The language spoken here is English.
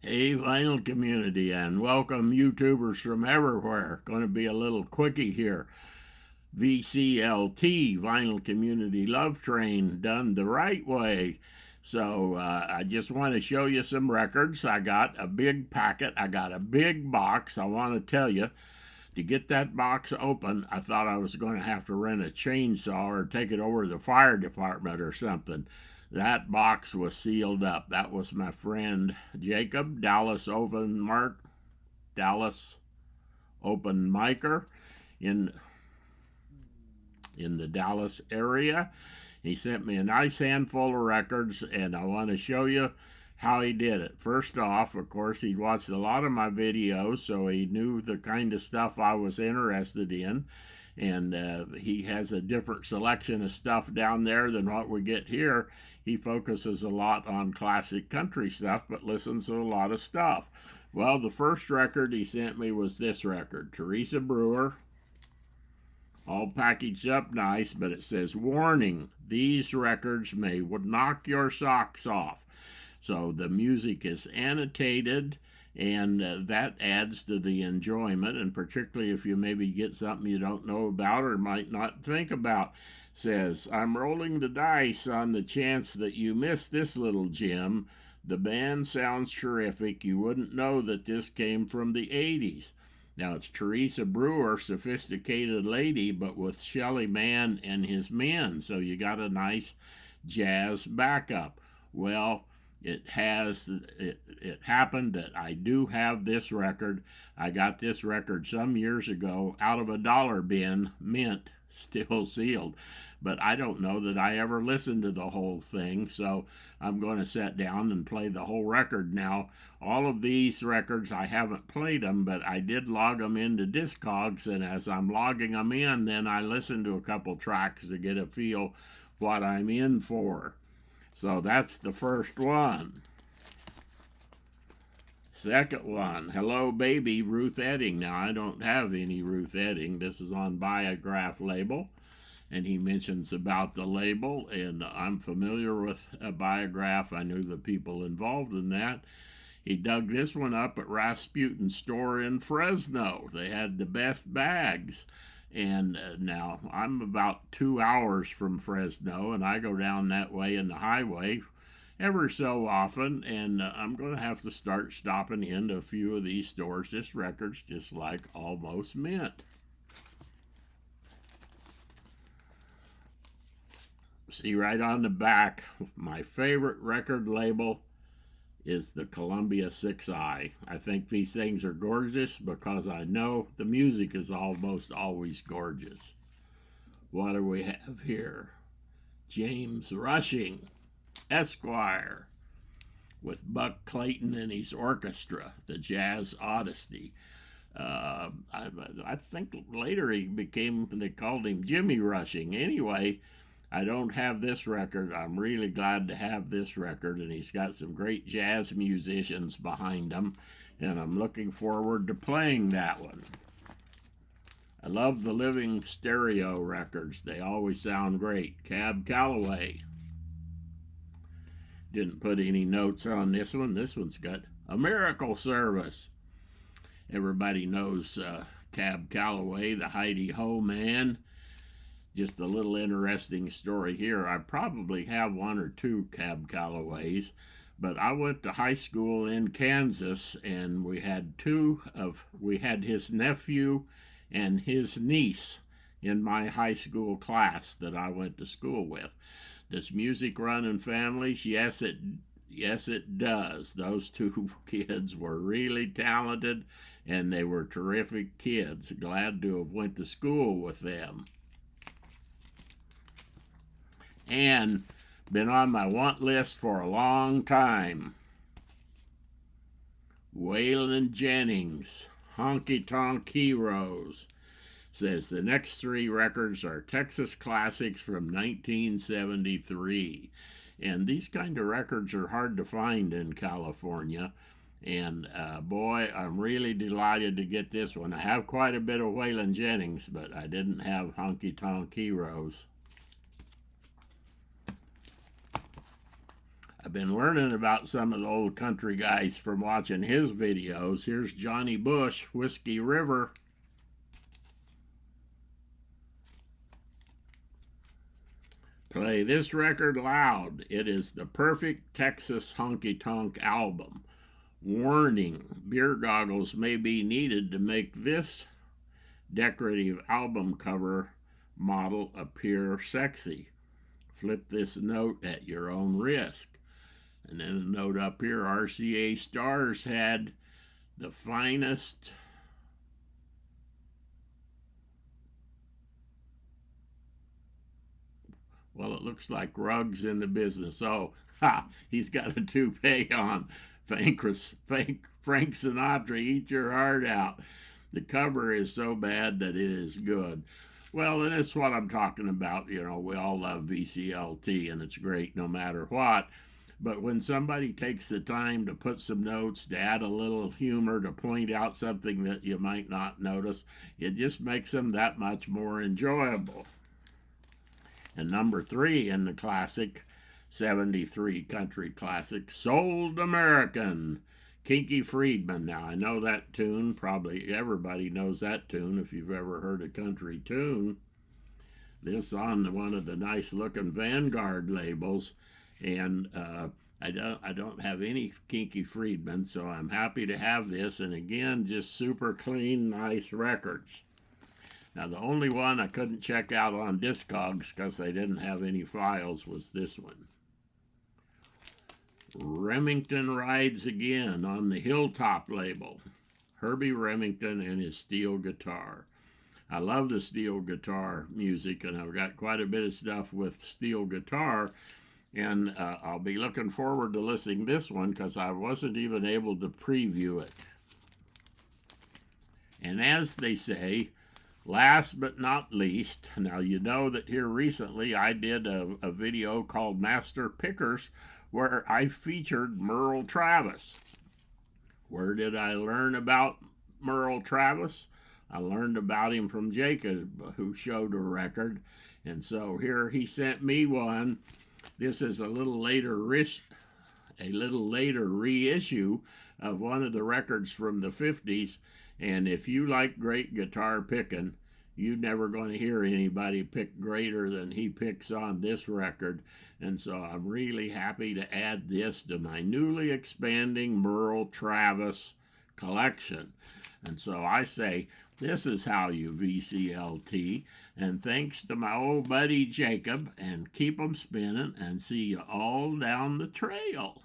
Hey, vinyl community, and welcome YouTubers from everywhere. Going to be a little quickie here. VCLT, Vinyl Community Love Train, done the right way. So I just want to show you some records. I got a big packet. I got a big box. I want to tell you, to get that box open, I thought I was going to have to rent a chainsaw or take it over to the fire department or something. That box was sealed up. That was my friend Jacob, Dallas Open Micer in the Dallas area. He sent me a nice handful of records, and I want to show you how he did it. First off, of course, he'd watched a lot of my videos, so he knew the kind of stuff I was interested in. And he has a different selection of stuff down there than what we get here. He focuses a lot on classic country stuff, but listens to a lot of stuff. Well, the first record he sent me was this record, Teresa Brewer, all packaged up nice, but it says, warning, these records may knock your socks off. So the music is annotated, and that adds to the enjoyment, and particularly if you maybe get something you don't know about or might not think about. Says, I'm rolling the dice on the chance that you miss this little gem. The band sounds terrific. You wouldn't know that this came from the 80s. Now, it's Teresa Brewer, Sophisticated Lady, but with Shelly Manne and his men, so you got a nice jazz backup. Well, it happened that I do have this record. I got this record some years ago out of a dollar bin, mint, still sealed. But I don't know that I ever listened to the whole thing, so I'm going to sit down and play the whole record now. All of these records, I haven't played them, but I did log them into Discogs, and as I'm logging them in, then I listen to a couple tracks to get a feel what I'm in for. So that's the first one. Second one, Hello Baby, Ruth Eding. Now, I don't have any Ruth Eding. This is on Biograph label, and he mentions about the label, and I'm familiar with a Biograph. I knew the people involved in that. He dug this one up at Rasputin's store in Fresno. They had the best bags. And now I'm about 2 hours from Fresno, and I go down that way in the highway ever so often, and I'm going to have to start stopping into a few of these stores. This record's just like almost mint. See right on the back, my favorite record label is the Columbia 6i. I think these things are gorgeous because I know the music is almost always gorgeous. What do we have here? James Rushing, Esquire, with Buck Clayton and his orchestra, the Jazz Odyssey. I think later they called him Jimmy Rushing. Anyway, I don't have this record. I'm really glad to have this record, and he's got some great jazz musicians behind him, and I'm looking forward to playing that one. I love the Living Stereo records. They always sound great. Calloway. Didn't put any notes on this one. This one's got a miracle service. Everybody knows Cab Calloway, the Heidi Ho man. Just a little interesting story here. I probably have one or two Cab Callaways, but I went to high school in Kansas, and we had his nephew and his niece in my high school class that I went to school with. Does music run in families? Yes, it does. Those two kids were really talented, and they were terrific kids. Glad to have went to school with them. And been on my want list for a long time. Waylon Jennings, Honky Tonk Heroes. Says the next three records are Texas classics from 1973. And these kind of records are hard to find in California. And boy, I'm really delighted to get this one. I have quite a bit of Waylon Jennings, but I didn't have Honky Tonk Heroes. I've been learning about some of the old country guys from watching his videos. Here's Johnny Bush, Whiskey River. Play this record loud. It is the perfect Texas Honky Tonk album. Warning, beer goggles may be needed to make this decorative album cover model appear sexy. Flip this note at your own risk. And then a note up here, RCA Stars had the finest well, it looks like rugs in the business. Oh, he's got a toupee on. Frank Sinatra, eat your heart out. The cover is so bad that it is good. Well, and that's what I'm talking about. You know, we all love VCLT, and it's great no matter what. But when somebody takes the time to put some notes, to add a little humor, to point out something that you might not notice, it just makes them that much more enjoyable. And number 3 in the classic, 73 country classic, Sold American, Kinky Friedman. Now, I know that tune. Probably everybody knows that tune if you've ever heard a country tune. This on one of the nice-looking Vanguard labels. And I don't have any Kinky Friedman, so I'm happy to have this. And again, just super clean, nice records. Now, the only one I couldn't check out on Discogs because they didn't have any files was this one. Remington Rides Again on the Hilltop label. Herbie Remington and his steel guitar. I love the steel guitar music, and I've got quite a bit of stuff with steel guitar. And I'll be looking forward to listening to this one because I wasn't even able to preview it. And as they say, last but not least, now you know that here recently I did a video called Master Pickers where I featured Merl Travis. Where did I learn about Merl Travis? I learned about him from Jacob, who showed a record. And so here he sent me one. This is a little later reissue of one of the records from the 50s. And if you like great guitar picking, you're never going to hear anybody pick greater than he picks on this record. And so I'm really happy to add this to my newly expanding Merl Travis collection. And so I say, this is how you VCLT. And thanks to my old buddy Jacob, and keep 'em spinning, and see you all down the trail.